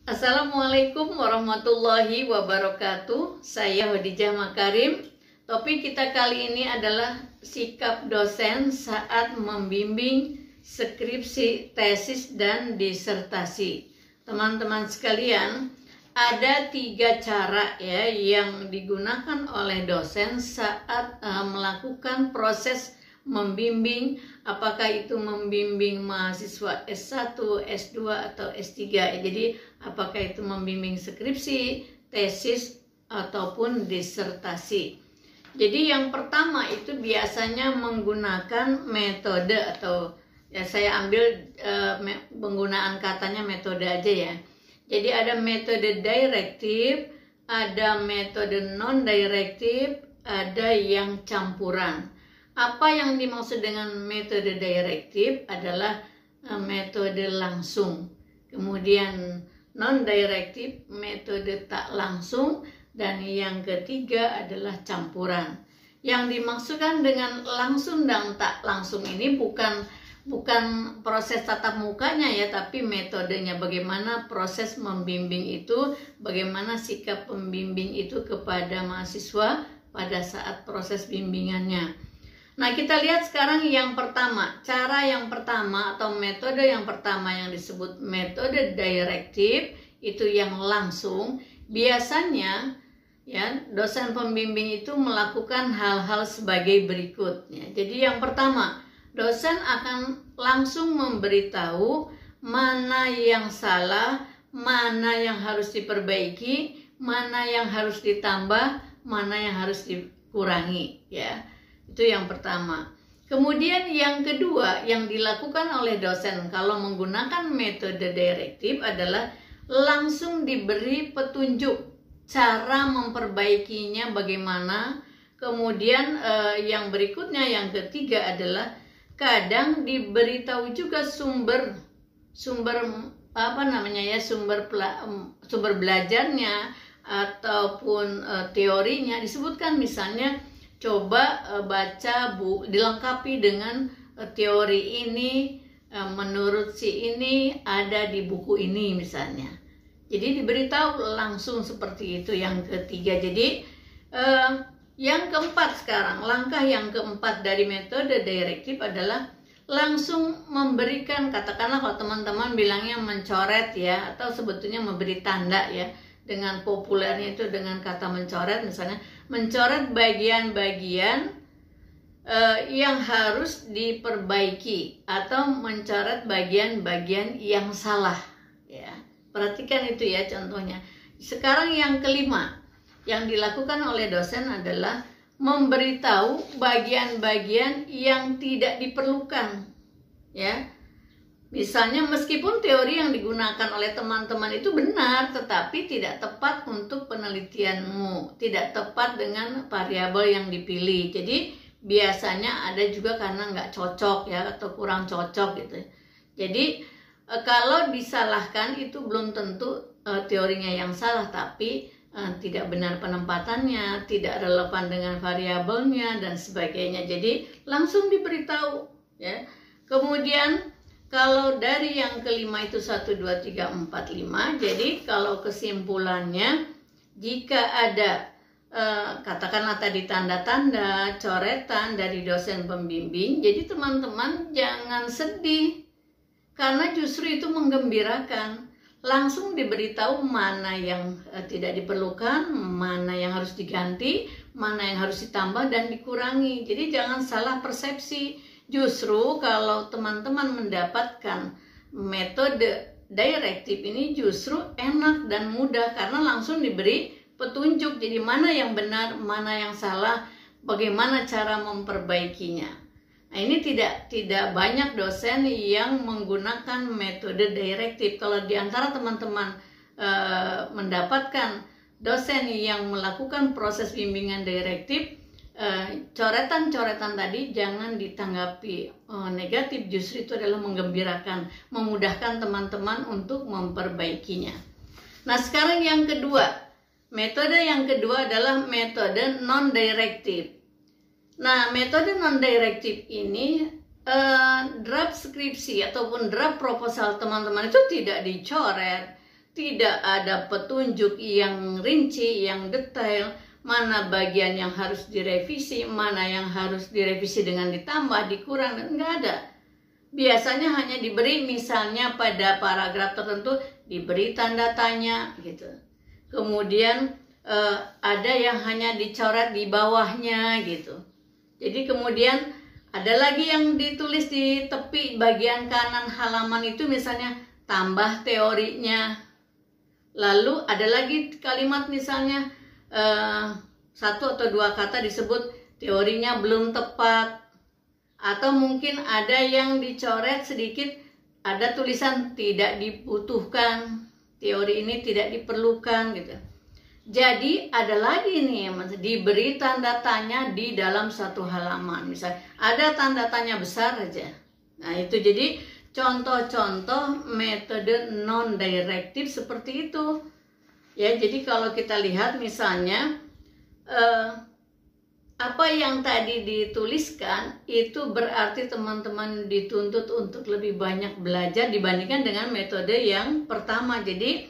Assalamualaikum warahmatullahi wabarakatuh. Saya Khadijah Makarim. Topik kita kali ini adalah sikap dosen saat membimbing skripsi, tesis, dan disertasi. Teman-teman sekalian, ada 3 cara ya yang digunakan oleh dosen saat melakukan proses membimbing, apakah itu membimbing mahasiswa S1, S2, atau S3. Jadi apakah itu membimbing skripsi, tesis, ataupun disertasi. Jadi yang pertama itu biasanya menggunakan metode, atau ya saya ambil penggunaan katanya metode aja ya. Jadi ada metode direktif, ada metode non-direktif, ada yang campuran. Apa yang dimaksud dengan metode direktif adalah metode langsung. Kemudian non-direktif, metode tak langsung. Dan yang ketiga adalah campuran. Yang dimaksudkan dengan langsung dan tak langsung ini bukan proses tatap mukanya ya, tapi metodenya, bagaimana proses membimbing itu, bagaimana sikap pembimbing itu kepada mahasiswa pada saat proses bimbingannya. Nah, kita lihat sekarang yang pertama, cara yang pertama atau metode yang pertama yang disebut metode direktif, itu yang langsung. Biasanya ya, dosen pembimbing itu melakukan hal-hal sebagai berikut ya. Jadi yang pertama, dosen akan langsung memberitahu mana yang salah, mana yang harus diperbaiki, mana yang harus ditambah, mana yang harus dikurangi ya. Itu yang pertama. Kemudian yang kedua yang dilakukan oleh dosen kalau menggunakan metode direktif adalah langsung diberi petunjuk cara memperbaikinya bagaimana. Kemudian yang berikutnya, yang ketiga adalah kadang diberitahu juga sumber belajarnya ataupun teorinya. Disebutkan misalnya coba baca dilengkapi dengan teori ini, menurut si ini ada di buku ini misalnya. Jadi diberitahu langsung seperti itu yang ketiga. Jadi yang keempat sekarang, langkah yang keempat dari metode direktif adalah langsung memberikan, katakanlah kalau teman-teman bilangnya mencoret ya, atau sebetulnya memberi tanda ya, dengan populernya itu dengan kata mencoret, misalnya mencoret bagian-bagian yang harus diperbaiki atau mencoret bagian-bagian yang salah ya. Perhatikan itu ya contohnya. Sekarang yang kelima yang dilakukan oleh dosen adalah memberitahu bagian-bagian yang tidak diperlukan ya. Misalnya meskipun teori yang digunakan oleh teman-teman itu benar, tetapi tidak tepat untuk penelitianmu, tidak tepat dengan variabel yang dipilih. Jadi biasanya ada juga karena nggak cocok ya, atau kurang cocok gitu. Jadi kalau disalahkan itu belum tentu teorinya yang salah, tapi tidak benar penempatannya, tidak relevan dengan variabelnya dan sebagainya. Jadi langsung diberitahu ya. Kemudian kalau dari yang kelima itu 1, 2, 3, 4, 5. Jadi kalau kesimpulannya, jika ada katakanlah tadi tanda-tanda, coretan dari dosen pembimbing, jadi teman-teman jangan sedih, karena justru itu menggembirakan. Langsung diberitahu mana yang tidak diperlukan, mana yang harus diganti, mana yang harus ditambah dan dikurangi. Jadi jangan salah persepsi. Justru kalau teman-teman mendapatkan metode direktif ini justru enak dan mudah karena langsung diberi petunjuk. Jadi mana yang benar, mana yang salah, bagaimana cara memperbaikinya. Nah, ini tidak banyak dosen yang menggunakan metode direktif. Kalau di antara teman-teman mendapatkan dosen yang melakukan proses bimbingan direktif, coretan-coretan tadi jangan ditanggapi negatif, justru itu adalah menggembirakan, memudahkan teman-teman untuk memperbaikinya. Nah, sekarang yang kedua, metode yang kedua adalah metode non-direktif. Nah, metode non-direktif ini draft skripsi ataupun draft proposal teman-teman itu tidak dicoret, tidak ada petunjuk yang rinci, yang detail, mana bagian yang harus direvisi, mana yang harus direvisi dengan ditambah, dikurang, dan nggak ada. Biasanya hanya diberi misalnya pada paragraf tertentu diberi tanda tanya gitu. Kemudian ada yang hanya dicoret di bawahnya gitu. Jadi kemudian ada lagi yang ditulis di tepi bagian kanan halaman itu misalnya tambah teorinya. Lalu ada lagi kalimat misalnya satu atau dua kata disebut teorinya belum tepat, atau mungkin ada yang dicoret sedikit, ada tulisan tidak dibutuhkan, teori ini tidak diperlukan gitu. Jadi ada lagi nih diberi tanda tanya di dalam satu halaman, misalnya ada tanda tanya besar aja. Nah itu jadi contoh-contoh metode non-direktif seperti itu. Ya, jadi kalau kita lihat misalnya apa yang tadi dituliskan itu berarti teman-teman dituntut untuk lebih banyak belajar dibandingkan dengan metode yang pertama. Jadi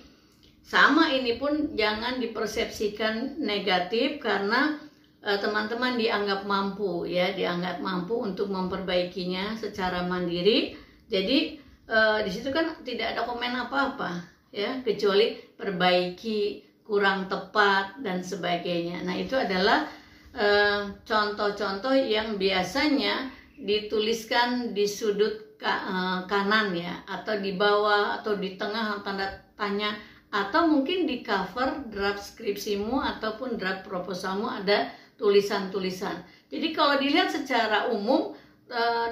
sama, ini pun jangan dipersepsikan negatif karena teman-teman dianggap mampu ya, dianggap mampu untuk memperbaikinya secara mandiri. Jadi di situ kan tidak ada komen apa-apa ya, kecuali perbaiki, kurang tepat dan sebagainya. Nah, itu adalah contoh-contoh yang biasanya dituliskan di sudut kanan ya, atau di bawah atau di tengah tanda tanya, atau mungkin di cover draft skripsimu ataupun draft proposalmu ada tulisan-tulisan. Jadi kalau dilihat secara umum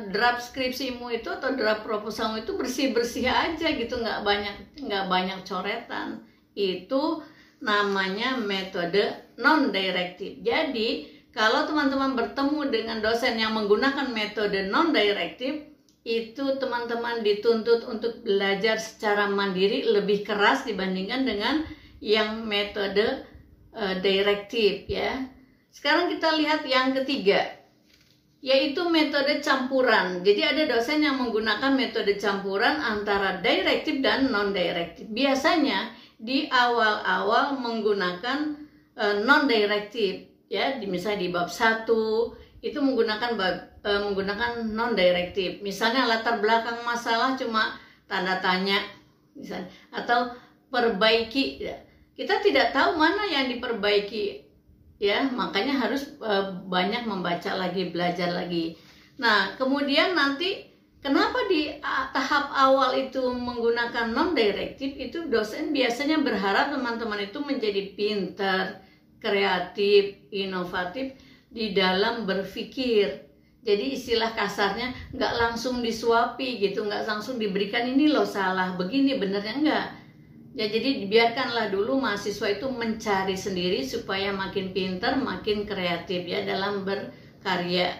draft skripsimu itu atau draft proposalmu itu bersih-bersih aja gitu, nggak banyak coretan. Itu namanya metode non-direktif. Jadi kalau teman-teman bertemu dengan dosen yang menggunakan metode non-direktif, itu teman-teman dituntut untuk belajar secara mandiri lebih keras dibandingkan dengan yang metode direktif ya. Sekarang kita lihat yang ketiga, yaitu metode campuran. Jadi ada dosen yang menggunakan metode campuran antara direktif dan non-direktif. Biasanya di awal-awal menggunakan non-direktif ya, misalnya di bab 1 itu menggunakan non-direktif. Misalnya latar belakang masalah cuma tanda tanya misalnya, atau perbaiki ya. Kita tidak tahu mana yang diperbaiki ya, makanya harus banyak membaca lagi, belajar lagi. Nah, kemudian nanti kenapa di tahap awal itu menggunakan non-direktif, itu dosen biasanya berharap teman-teman itu menjadi pintar, kreatif, inovatif di dalam berpikir. Jadi istilah kasarnya nggak langsung disuapi gitu, nggak langsung diberikan ini loh salah, begini benernya enggak. Ya, jadi dibiarkanlah dulu mahasiswa itu mencari sendiri supaya makin pintar, makin kreatif ya dalam berkarya.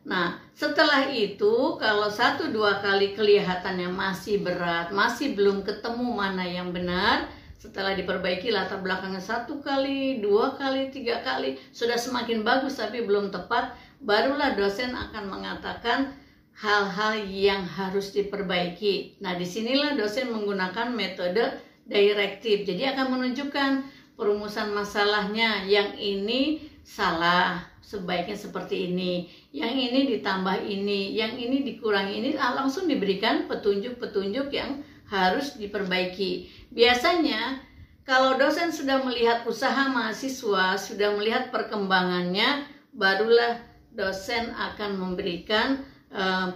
Nah, setelah itu kalau 1-2 kali kelihatannya masih berat, masih belum ketemu mana yang benar, setelah diperbaiki latar belakangnya 1 kali, 2 kali, 3 kali, sudah semakin bagus tapi belum tepat, barulah dosen akan mengatakan hal-hal yang harus diperbaiki. Nah, disinilah dosen menggunakan metode direktif. Jadi akan menunjukkan perumusan masalahnya, yang ini salah, sebaiknya seperti ini, yang ini ditambah ini, yang ini dikurangi ini, langsung diberikan petunjuk-petunjuk yang harus diperbaiki. Biasanya kalau dosen sudah melihat usaha mahasiswa, sudah melihat perkembangannya, barulah dosen akan memberikan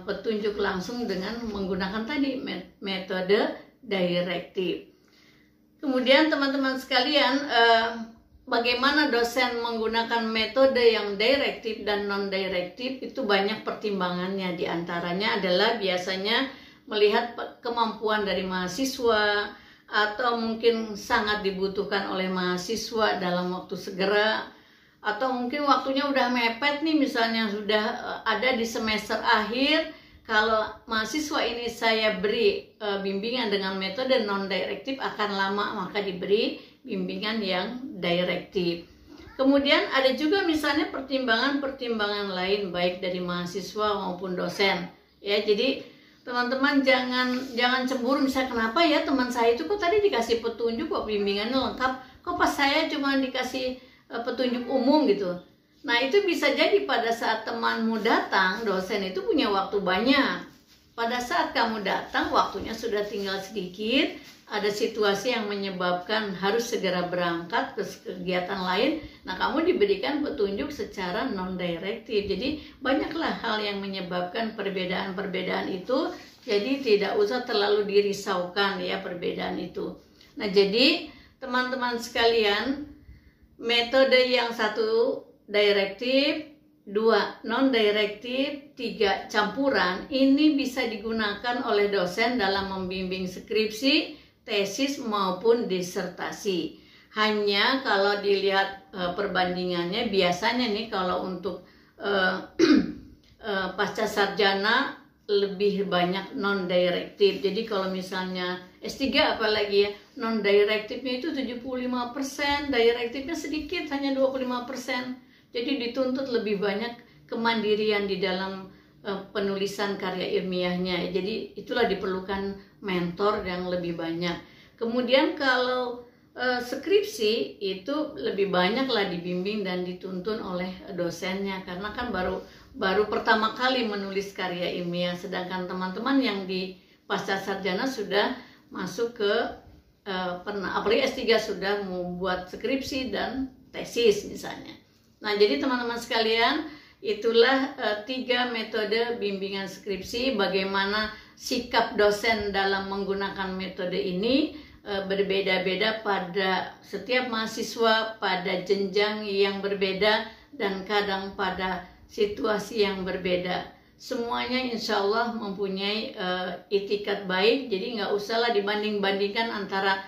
petunjuk langsung dengan menggunakan tadi metode direktif. Kemudian teman-teman sekalian, bagaimana dosen menggunakan metode yang direktif dan non-direktif itu banyak pertimbangannya. Di antaranya adalah biasanya melihat kemampuan dari mahasiswa, atau mungkin sangat dibutuhkan oleh mahasiswa dalam waktu segera, atau mungkin waktunya udah mepet nih, misalnya sudah ada di semester akhir. Kalau mahasiswa ini saya beri bimbingan dengan metode non-direktif akan lama, maka diberi bimbingan yang direktif. Kemudian ada juga misalnya pertimbangan-pertimbangan lain baik dari mahasiswa maupun dosen. Ya, jadi teman-teman jangan cemburu, misalnya kenapa ya teman saya itu kok tadi dikasih petunjuk kok bimbingannya lengkap, kok pas saya cuma dikasih petunjuk umum gitu. Nah itu bisa jadi pada saat temanmu datang, dosen itu punya waktu banyak. Pada saat kamu datang waktunya sudah tinggal sedikit, ada situasi yang menyebabkan harus segera berangkat ke kegiatan lain. Nah kamu diberikan petunjuk secara non-direktif. Jadi banyaklah hal yang menyebabkan perbedaan-perbedaan itu. Jadi tidak usah terlalu dirisaukan ya perbedaan itu. Nah jadi teman-teman sekalian, metode yang satu direktif, 2 non-direktif, 3 campuran, ini bisa digunakan oleh dosen dalam membimbing skripsi, tesis maupun disertasi. Hanya kalau dilihat perbandingannya, biasanya nih kalau untuk pasca sarjana lebih banyak non-direktif. Jadi kalau misalnya S3 apalagi ya, non-direktifnya itu 75%, direktifnya sedikit, hanya 25%. Jadi dituntut lebih banyak kemandirian di dalam penulisan karya ilmiahnya. Jadi itulah diperlukan mentor yang lebih banyak. Kemudian kalau skripsi itu lebih banyaklah dibimbing dan dituntun oleh dosennya, karena kan baru pertama kali menulis karya ilmiah, sedangkan teman-teman yang di pasca sarjana sudah masuk ke apalagi S3 sudah membuat skripsi dan tesis misalnya. Nah jadi teman-teman sekalian, itulah 3 metode bimbingan skripsi. Bagaimana sikap dosen dalam menggunakan metode ini berbeda-beda pada setiap mahasiswa, pada jenjang yang berbeda, dan kadang pada situasi yang berbeda. Semuanya insya Allah mempunyai itikat baik. Jadi nggak usahlah dibanding-bandingkan antara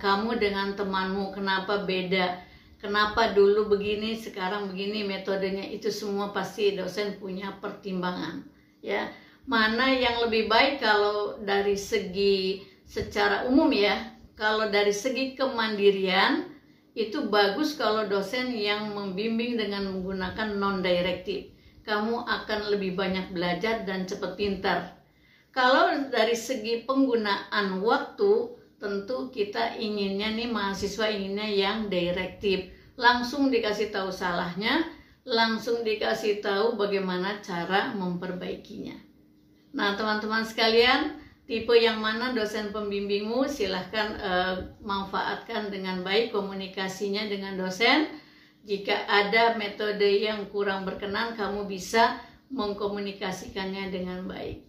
kamu dengan temanmu, kenapa beda, kenapa dulu begini, sekarang begini metodenya. Itu semua pasti dosen punya pertimbangan ya. Mana yang lebih baik kalau dari segi secara umum ya, kalau dari segi kemandirian itu bagus kalau dosen yang membimbing dengan menggunakan non-direktif. Kamu akan lebih banyak belajar dan cepat pintar. Kalau dari segi penggunaan waktu, tentu kita inginnya nih, mahasiswa inginnya yang direktif. Langsung dikasih tahu salahnya, langsung dikasih tahu bagaimana cara memperbaikinya. Nah teman-teman sekalian, tipe yang mana dosen pembimbingmu, silahkan manfaatkan dengan baik komunikasinya dengan dosen. Jika ada metode yang kurang berkenan, kamu bisa mengkomunikasikannya dengan baik.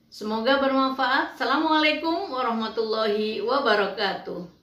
Semoga bermanfaat. Assalamualaikum warahmatullahi wabarakatuh.